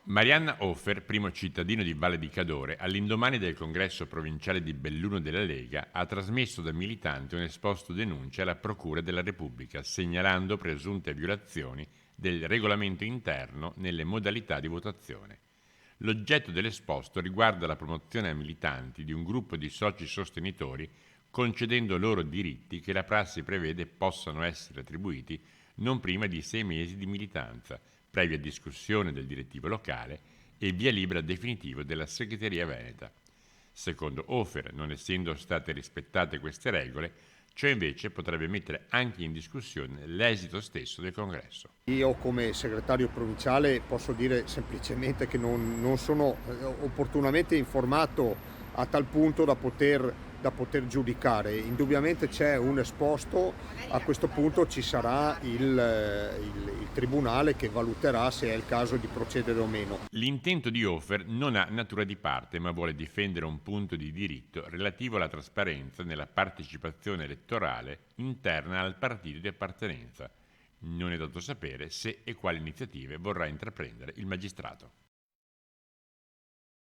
Marianna Hofer, primo cittadino di Valle di Cadore, all'indomani del congresso provinciale di Belluno della Lega, ha trasmesso da militante un esposto denuncia alla Procura della Repubblica, segnalando presunte violazioni del regolamento interno nelle modalità di votazione. L'oggetto dell'esposto riguarda la promozione ai militanti di un gruppo di soci sostenitori, concedendo loro diritti che la prassi prevede possano essere attribuiti non prima di 6 mesi di militanza, previa discussione del direttivo locale e via libera definitivo della segreteria veneta. Secondo Hofer, non essendo state rispettate queste regole, ciò invece potrebbe mettere anche in discussione l'esito stesso del congresso. Io come segretario provinciale posso dire semplicemente che non sono opportunamente informato a tal punto da poter giudicare. Indubbiamente c'è un esposto, a questo punto ci sarà il tribunale che valuterà se è il caso di procedere o meno. L'intento di Hofer non ha natura di parte, ma vuole difendere un punto di diritto relativo alla trasparenza nella partecipazione elettorale interna al partito di appartenenza. Non è dato sapere se e quali iniziative vorrà intraprendere il magistrato.